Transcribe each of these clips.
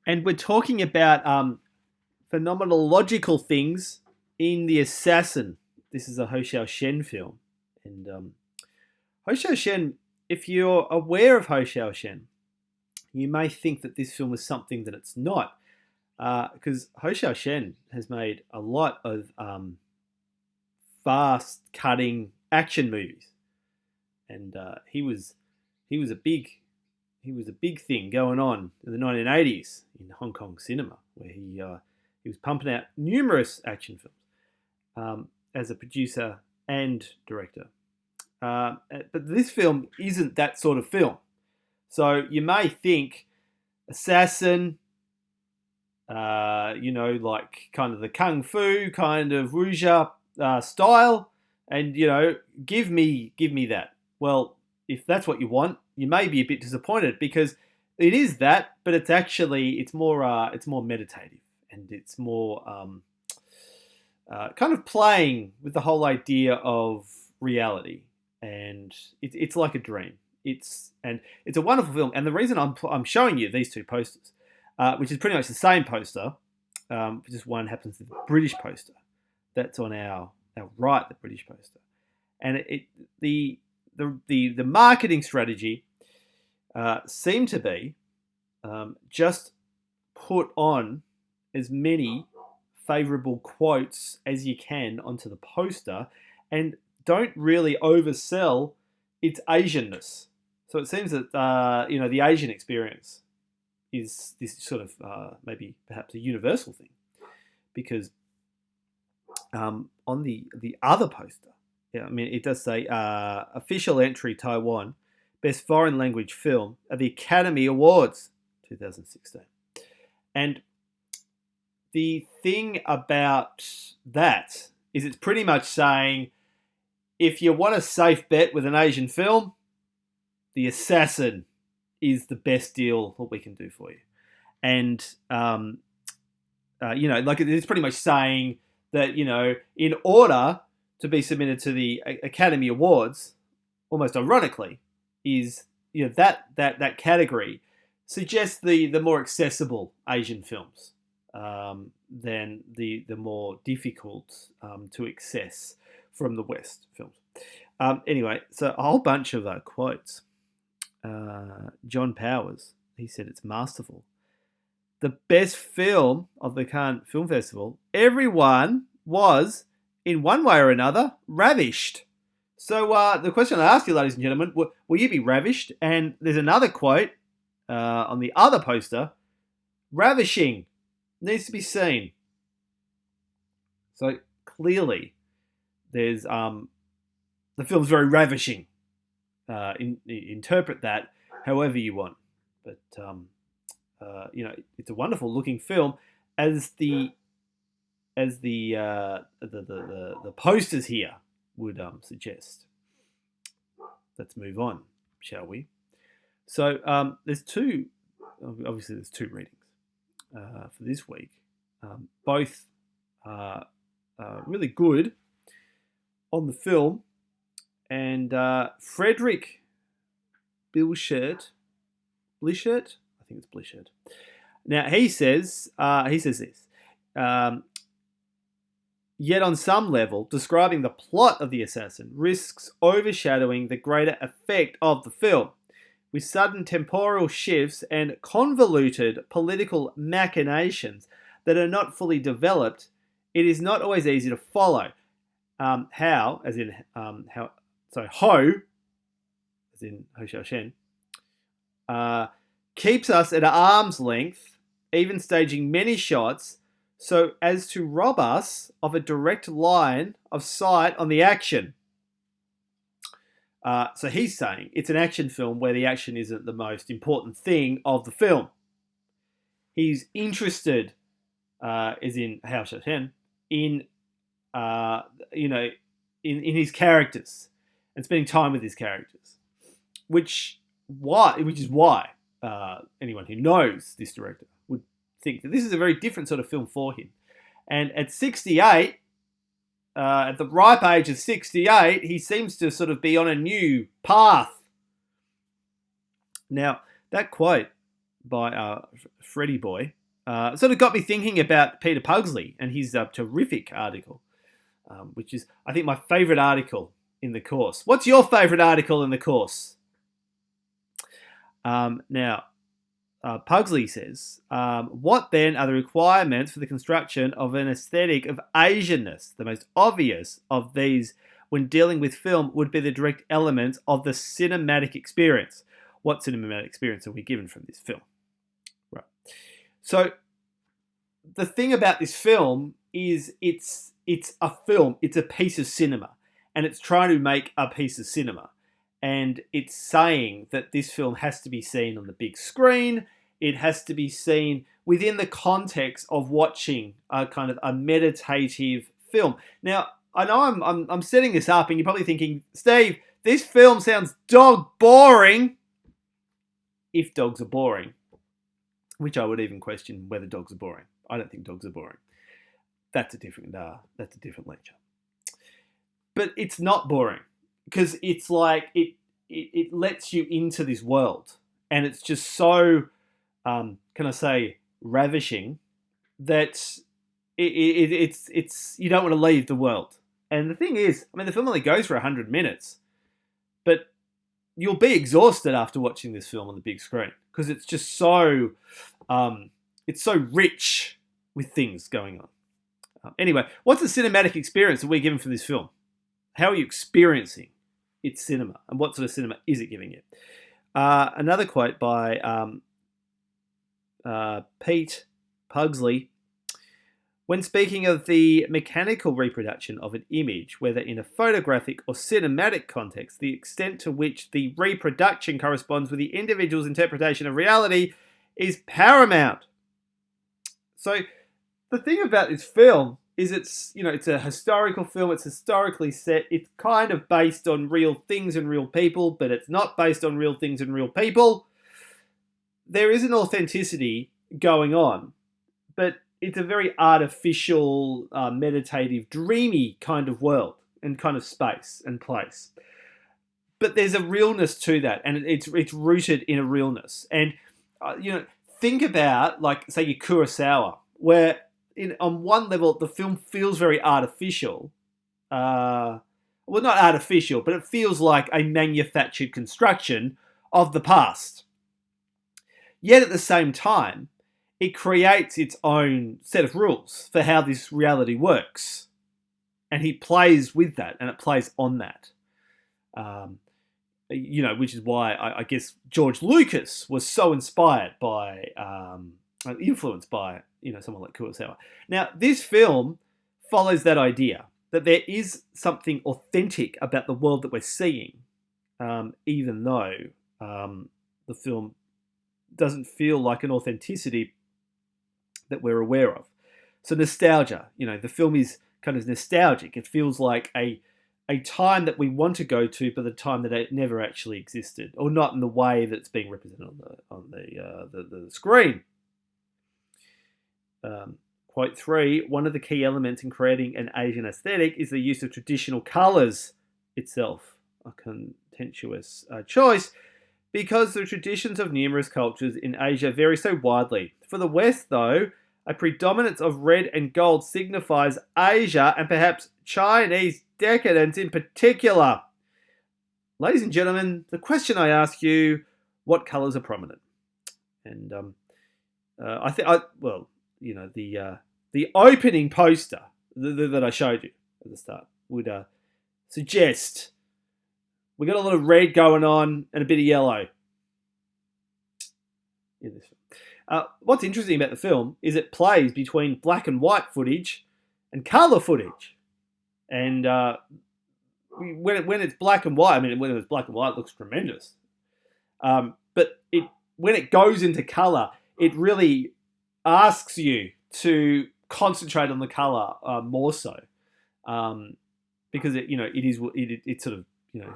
And we're talking about phenomenological things in The Assassin. This is a Hsiao-hsien film. And Hsiao-hsien, if you're aware of Hsiao-hsien, you may think that this film is something that it's not. Because Hsiao-hsien has made a lot of fast cutting action movies. And he was a big thing going on in the 1980s in Hong Kong cinema, where he was pumping out numerous action films as a producer and director. But this film isn't that sort of film. So you may think Assassin, like kind of the kung fu kind of wuxia style, and give me that. Well, if that's what you want, you may be a bit disappointed because it is that, but it's more meditative and it's more kind of playing with the whole idea of reality, and it's like a dream. It's a wonderful film, and the reason I'm showing you these two posters, which is pretty much the same poster, just one happens to be the British poster. That's on our right, the British poster, and the marketing strategy seemed to be just put on as many favourable quotes as you can onto the poster, and don't really oversell its Asianness. So it seems that the Asian experience is this sort of maybe perhaps a universal thing, because on the other poster, yeah, I mean it does say official entry Taiwan, best foreign language film at the Academy Awards 2016, and the thing about that is it's pretty much saying if you want a safe bet with an Asian film, The Assassin is the best deal that we can do for you. And, like it's pretty much saying that, in order to be submitted to the Academy Awards, almost ironically, is, that category suggests the more accessible Asian films than the more difficult to access from the West films. Anyway, so a whole bunch of quotes. John Powers, he said it's masterful. The best film of the Cannes Film Festival. Everyone was, in one way or another, ravished. So the question I ask you, ladies and gentlemen, will you be ravished? And there's another quote on the other poster. Ravishing. Needs to be seen. So clearly, there's the film's very ravishing. Interpret that however you want, but it's a wonderful looking film, as the posters here would suggest. Let's move on, shall we? So there's two readings for this week. Both are really good on the film, and Frederick Blishert, I think it's Blishert. Now he says this. Yet on some level, describing the plot of The Assassin risks overshadowing the greater effect of the film. With sudden temporal shifts and convoluted political machinations that are not fully developed, it is not always easy to follow how, as in Ho, as in Ho Xiao-hsien, keeps us at arm's length, even staging many shots so as to rob us of a direct line of sight on the action. So he's saying it's an action film where the action isn't the most important thing of the film. He's interested, as in Hao Xiao-hsien, in his characters and spending time with his characters, which is why anyone who knows this director would think that this is a very different sort of film for him. And at 68, at the ripe age of 68, he seems to sort of be on a new path. Now, that quote by Freddie Boy sort of got me thinking about Peter Pugsley and his terrific article, which is, I think, my favourite article in the course. What's your favourite article in the course? Now, Pugsley says, what then are the requirements for the construction of an aesthetic of Asianness? The most obvious of these when dealing with film would be the direct elements of the cinematic experience. What cinematic experience are we given from this film? Right. So the thing about this film is it's a film, it's a piece of cinema, and it's trying to make a piece of cinema. And it's saying that this film has to be seen on the big screen. It has to be seen within the context of watching a kind of a meditative film. Now, I know I'm setting this up, and you're probably thinking, Steve, this film sounds dog boring. If dogs are boring, which I would even question whether dogs are boring. I don't think dogs are boring. That's a different lecture. But it's not boring, because it's like it lets you into this world, and it's just so can I say ravishing that it's you don't want to leave the world. And the thing is, I mean, the film only goes for 100 minutes, but you'll be exhausted after watching this film on the big screen, because it's just so it's so rich with things going on. Anyway, what's the cinematic experience that we're given for this film? How are you experiencing its cinema, and what sort of cinema is it giving you? Another quote by Pete Pugsley. When speaking of the mechanical reproduction of an image, whether in a photographic or cinematic context, the extent to which the reproduction corresponds with the individual's interpretation of reality is paramount. So the thing about this film is it's a historical film, it's historically set, it's kind of based on real things and real people, but it's not based on real things and real people. There is an authenticity going on, but it's a very artificial, meditative, dreamy kind of world and kind of space and place. But there's a realness to that, and it's rooted in a realness. And think about, like, say, your Kurosawa, where on one level the film feels very artificial. Well, not artificial, but it feels like a manufactured construction of the past. Yet at the same time, it creates its own set of rules for how this reality works. And he plays with that, and it plays on that. Which is why I guess George Lucas was so inspired by, influenced by, someone like Kurosawa. Now, this film follows that idea, that there is something authentic about the world that we're seeing, even though the film doesn't feel like an authenticity that we're aware of. So nostalgia, the film is kind of nostalgic. It feels like a time that we want to go to, but the time that it never actually existed, or not in the way that it's being represented on the screen. Quote 3, one of the key elements in creating an Asian aesthetic is the use of traditional colours itself, a contentious choice, because the traditions of numerous cultures in Asia vary so widely. For the West, though, a predominance of red and gold signifies Asia and perhaps Chinese decadence in particular. Ladies and gentlemen, the question I ask you, what colours are prominent? And I think, the opening poster that I showed you at the start would suggest we got a lot of red going on and a bit of yellow in this film. What's interesting about the film is it plays between black and white footage and colour footage. And when it's black and white, when it's black and white, it looks tremendous. But when it goes into colour, it really asks you to concentrate on the colour more so, because it sort of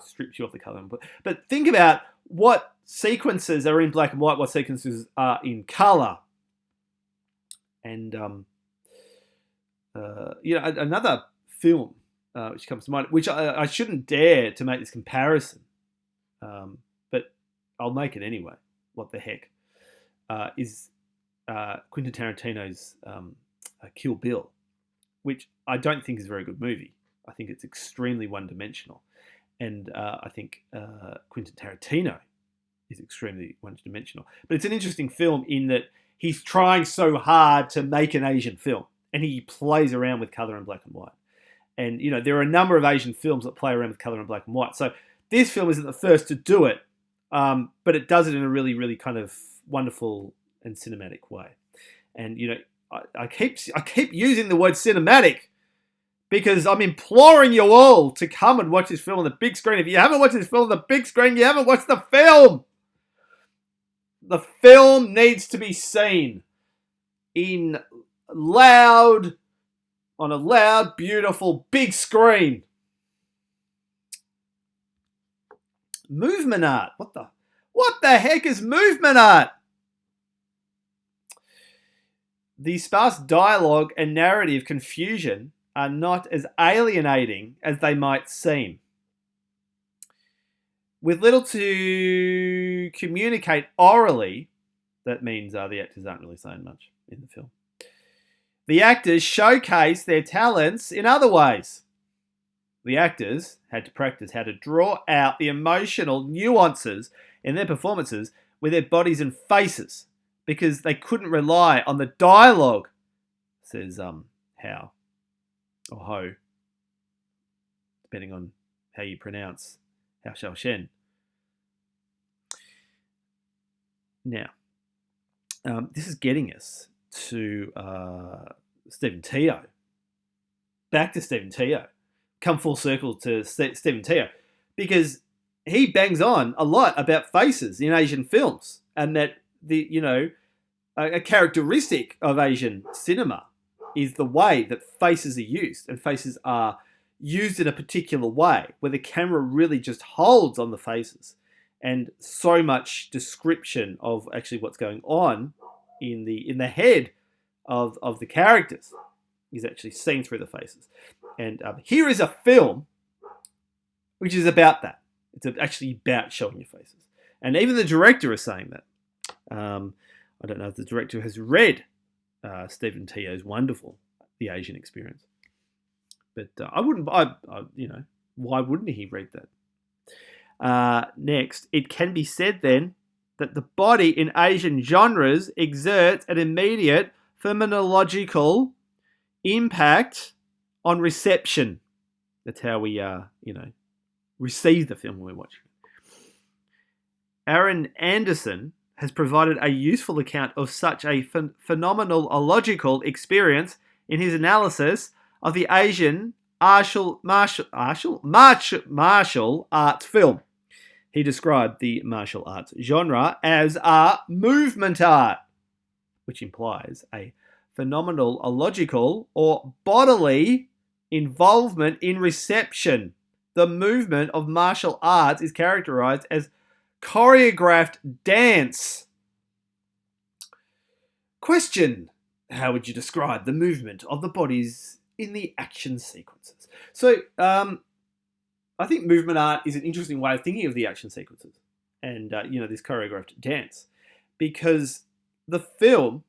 strips you off the colour. But think about what sequences are in black and white, what sequences are in colour. And another film which comes to mind, which I shouldn't dare to make this comparison, but I'll make it anyway. What the heck? is Quentin Tarantino's Kill Bill, which I don't think is a very good movie. I think it's extremely one-dimensional. And I think Quentin Tarantino is extremely one-dimensional. But it's an interesting film in that he's trying so hard to make an Asian film, and he plays around with colour and black and white. And, you know, there are a number of Asian films that play around with colour and black and white. So this film isn't the first to do it, but it does it in a really, really kind of wonderful and cinematic way. And, you know, I keep using the word cinematic because I'm imploring you all to come and watch this film on the big screen. If you haven't watched this film on the big screen, you haven't watched the film. The film needs to be seen on a loud, beautiful, big screen. Movement art. What the heck is movement art? The sparse dialogue and narrative confusion are not as alienating as they might seem. With little to communicate orally, that means the actors aren't really saying much in the film. The actors showcase their talents in other ways. The actors had to practice how to draw out the emotional nuances in their performances with their bodies and faces because they couldn't rely on the dialogue, says Hao or Ho, depending on how you pronounce Hsiao-hsien. Now, this is getting us to Stephen Teo. Back to Stephen Teo. Come full circle to Stephen Teo. Because he bangs on a lot about faces in Asian films. And that, a characteristic of Asian cinema is the way that faces are used. And faces are used in a particular way, where the camera really just holds on the faces. And so much description of actually what's going on in the head of the characters is actually seen through the faces. And here is a film which is about that. It's actually about showing your faces. And even the director is saying that. I don't know if the director has read Stephen Teo's wonderful The Asian Experience. But why wouldn't he read that? Next, it can be said then that the body in Asian genres exerts an immediate phenomenological impact on reception. That's how we, receive the film when we're watching it. Aaron Anderson has provided a useful account of such a phenomenological experience in his analysis of the Asian martial arts film. He described the martial arts genre as a movement art, which implies a phenomenological or bodily involvement in reception. The movement of martial arts is characterized as choreographed dance. Question: how would you describe the movement of the bodies in the action sequences? So, I think movement art is an interesting way of thinking of the action sequences and, this choreographed dance. Because the film,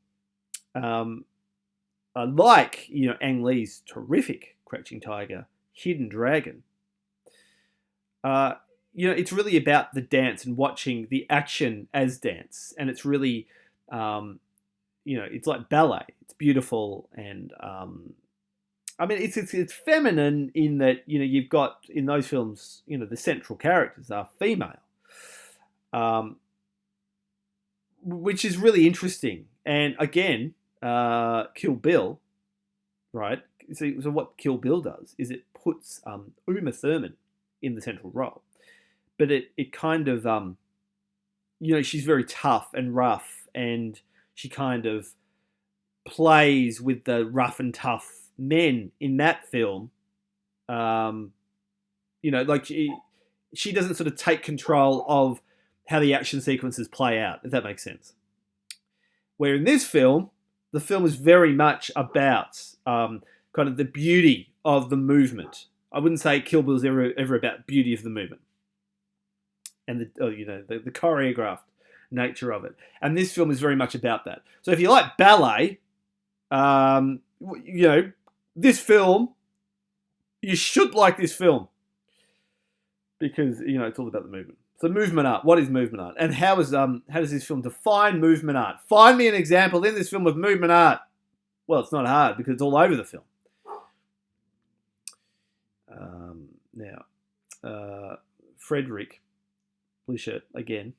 like, Ang Lee's terrific Crouching Tiger, Hidden Dragon, it's really about the dance and watching the action as dance. And it's really, it's like ballet. It's beautiful and, it's feminine in that, you've got in those films, the central characters are female, which is really interesting. And again, Kill Bill, right? So what Kill Bill does is it puts Uma Thurman in the central role, but it kind of, she's very tough and rough, and she kind of plays with the rough and tough men in that film. She doesn't sort of take control of how the action sequences play out, if that makes sense. Where in this film, the film is very much about kind of the beauty of the movement. I wouldn't say Kill Bill is ever about beauty of the movement and the choreographed nature of it. And this film is very much about that. So if you like ballet, this film, you should like this film because, it's all about the movement. So movement art, what is movement art? And how does this film define movement art? Find me an example in this film of movement art. Well, it's not hard because it's all over the film. Frederick, blue shirt again,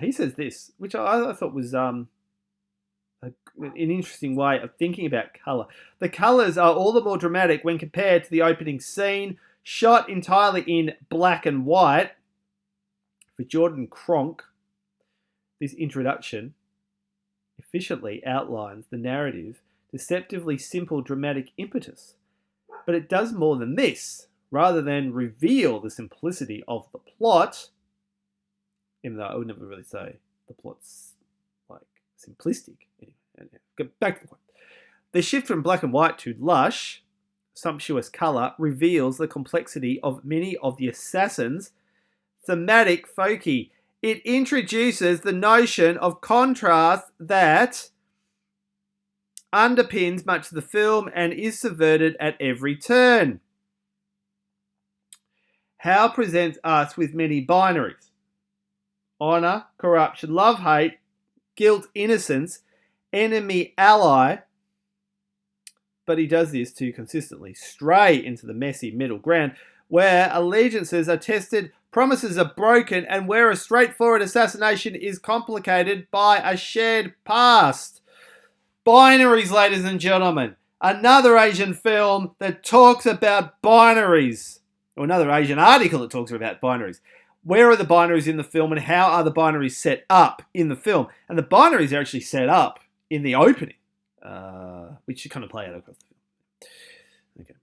he says this, which I thought was an interesting way of thinking about colour. The colours are all the more dramatic when compared to the opening scene, shot entirely in black and white. For Jordan Cronk, this introduction efficiently outlines the narrative's deceptively simple dramatic impetus. But it does more than this. Rather than reveal the simplicity of the plot, even though I would never really say the plot's like simplistic. Anyway, get back to the point. The shift from black and white to lush, sumptuous colour reveals the complexity of many of the assassins' thematic foci. It introduces the notion of contrast that underpins much of the film and is subverted at every turn. Hal presents us with many binaries. Honour, corruption, love, hate, guilt, innocence, enemy, ally. But he does this to consistently stray into the messy middle ground where allegiances are tested, promises are broken, and where a straightforward assassination is complicated by a shared past. Binaries, ladies and gentlemen. Another Asian film that talks about binaries. Or another Asian article that talks about binaries. Where are the binaries in the film and how are the binaries set up in the film? And the binaries are actually set up in the opening, which you kind of play out across the film. Okay.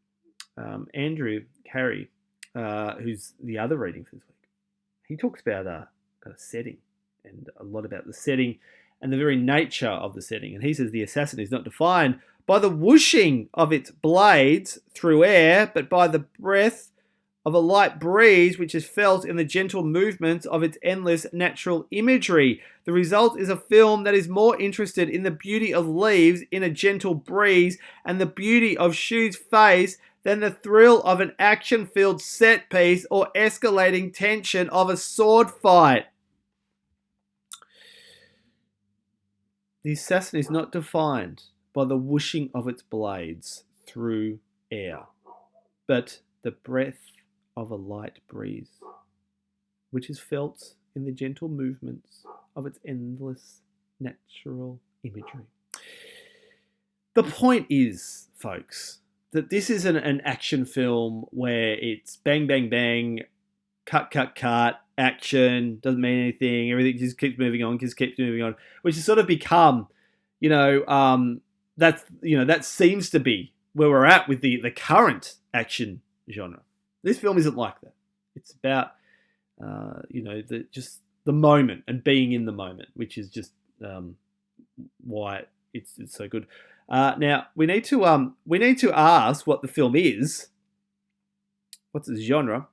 Andrew Carey, who's the other reading for this week, he talks about kind of setting and a lot about the setting and the very nature of the setting. And he says the assassin is not defined by the whooshing of its blades through air, but by the breath of a light breeze which is felt in the gentle movements of its endless natural imagery. The result is a film that is more interested in the beauty of leaves in a gentle breeze and the beauty of Shu's face than the thrill of an action-filled set piece or escalating tension of a sword fight. The assassin is not defined by the whooshing of its blades through air, but the breath of a light breeze, which is felt in the gentle movements of its endless natural imagery. The point is, folks, that this isn't an action film where it's bang, bang, bang, cut, cut, cut, action, doesn't mean anything, everything just keeps moving on, which has sort of become, that seems to be where we're at with the current action genre. This film isn't like that. It's about, just the moment and being in the moment, which is just why it's so good. Now we need to ask what the film is. What's its genre?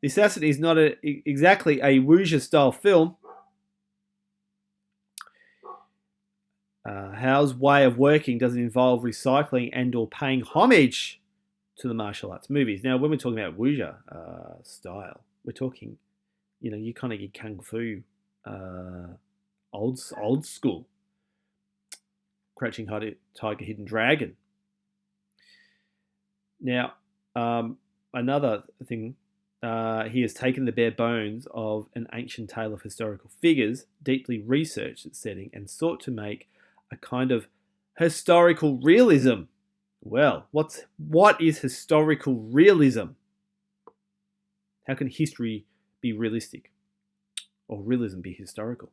The Assassin is not exactly a wuxia style film. Hao's way of working doesn't involve recycling and or paying homage to the martial arts movies. Now, when we're talking about wuxia style, we're talking, you kind of get kung fu, old school, Crouching Tiger, Hidden Dragon. Now, another thing, he has taken the bare bones of an ancient tale of historical figures, deeply researched its setting, and sought to make a kind of historical realism. Well, what is historical realism? How can history be realistic? Or realism be historical?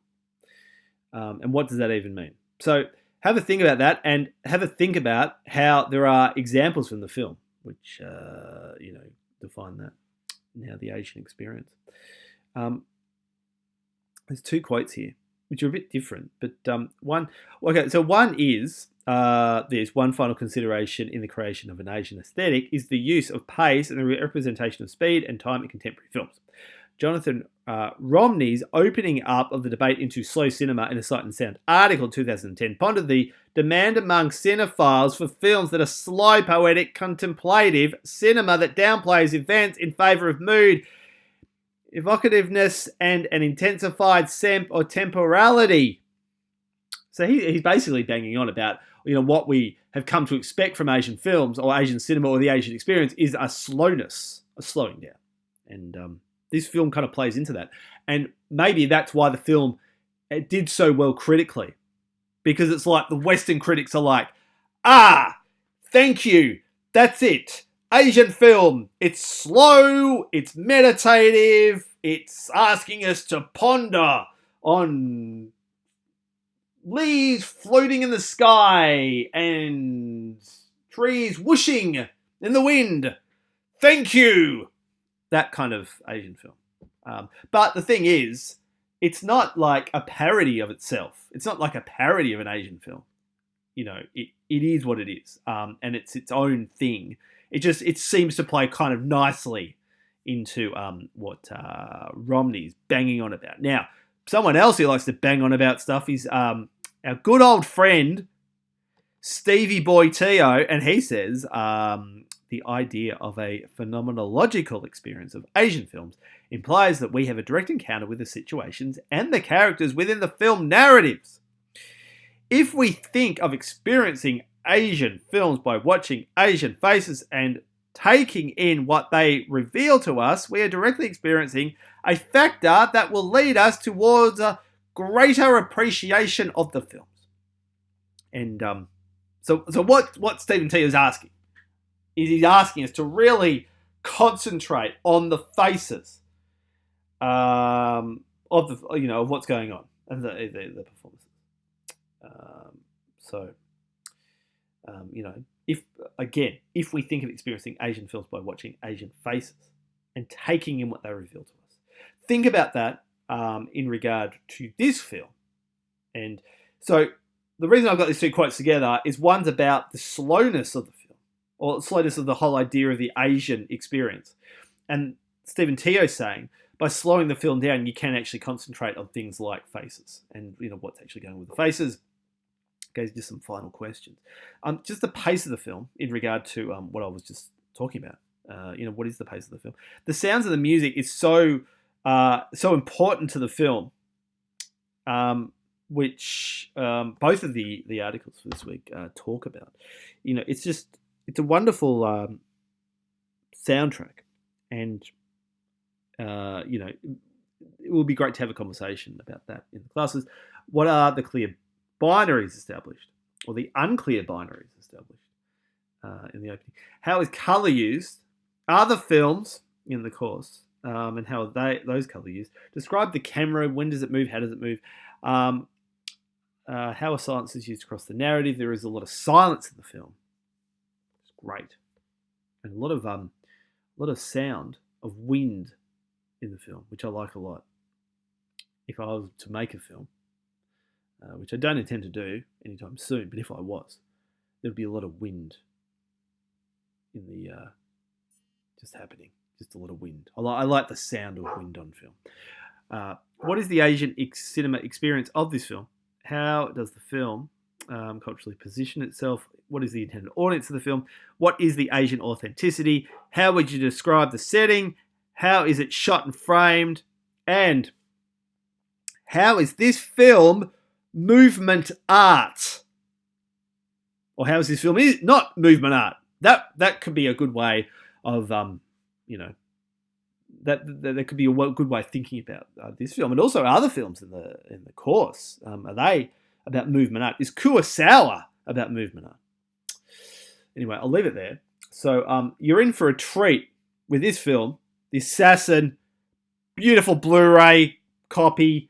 And what does that even mean? So have a think about that and have a think about how there are examples from the film which, define that. Now, the Asian experience. There's two quotes here, which are a bit different, but one is, there's one final consideration in the creation of an Asian aesthetic is the use of pace and the representation of speed and time in contemporary films. Jonathan Romney's opening up of the debate into slow cinema in a Sight and Sound article in 2010 pondered the demand among cinephiles for films that are slow, poetic, contemplative cinema that downplays events in favour of mood, evocativeness, and an intensified temporality. So he's basically banging on about, what we have come to expect from Asian films or Asian cinema or the Asian experience is a slowness, a slowing down. And this film kind of plays into that. And maybe that's why the film did so well critically. Because it's like the Western critics are like, thank you, that's it. Asian film, it's slow, it's meditative, it's asking us to ponder on leaves floating in the sky and trees whooshing in the wind. Thank you. That kind of Asian film. But the thing is, it's not like a parody of itself. It's not like a parody of an Asian film. It is what it is. And it's its own thing. It seems to play kind of nicely into what Romney's banging on about. Now, someone else who likes to bang on about stuff is our good old friend, Stevie Boy Teo, and he says the idea of a phenomenological experience of Asian films implies that we have a direct encounter with the situations and the characters within the film narratives. If we think of experiencing Asian films by watching Asian faces and taking in what they reveal to us, we are directly experiencing a factor that will lead us towards a greater appreciation of the films. And so what Stephen T is asking is he's asking us to really concentrate on the faces of what's going on and the performances. If we think of experiencing Asian films by watching Asian faces and taking in what they reveal to us, think about that in regard to this film. And so the reason I've got these two quotes together is one's about the slowness of the film, or slowness of the whole idea of the Asian experience. And Stephen Teo's saying, by slowing the film down, you can actually concentrate on things like faces and what's actually going on with the faces. Goes to some final questions. Just the pace of the film in regard to what I was just talking about. What is the pace of the film? The sounds of the music is so important to the film, which both of the articles for this week talk about. It's a wonderful soundtrack, and it will be great to have a conversation about that in the classes. What are the clear binaries established, or the unclear binaries established in the opening? How is colour used? Are the films in the course, and how are those colour used? Describe the camera. When does it move? How does it move? How are silences used across the narrative? There is a lot of silence in the film. It's great, and a lot of sound of wind in the film, which I like a lot. If I was to make a film, which I don't intend to do anytime soon, but if I was, there'd be a lot of wind in the just happening, just a lot of wind. I like the sound of wind on film. What is the Asian cinema experience of this film? How does the film culturally position itself? What is the intended audience of the film? What is the Asian authenticity? How would you describe the setting? How is it shot and framed? And how is this film movement art? Or how is this film not movement art? That could be a good way of that could be a good way of thinking about this film, and also other films in the course. Are they about movement art? Is Kurosawa about movement art? Anyway, I'll leave it there. So you're in for a treat with this film, The Assassin. Beautiful Blu-ray copy,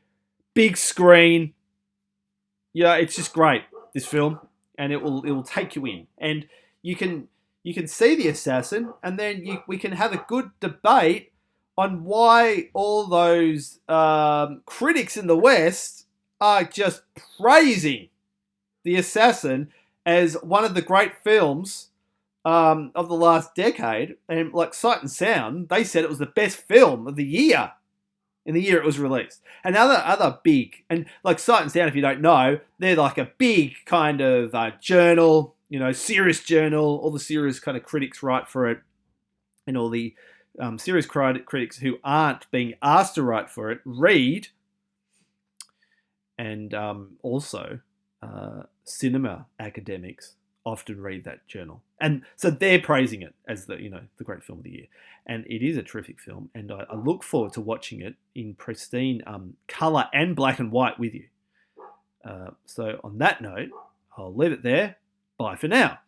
big screen. It's just great, this film, and it will take you in, and you can see The Assassin, and then we can have a good debate on why all those critics in the West are just praising The Assassin as one of the great films of the last decade. And like Sight and Sound, they said it was the best film of the year in the year it was released. And other big, and like Sight and Sound, if you don't know, they're like a big kind of journal, serious journal. All the serious kind of critics write for it, and all the serious critics who aren't being asked to write for it read. And also, cinema academics often read that journal, and so they're praising it as the great film of the year. And it is a terrific film, and I look forward to watching it in pristine color and black and white with you. So on that note, I'll leave it there. Bye for now.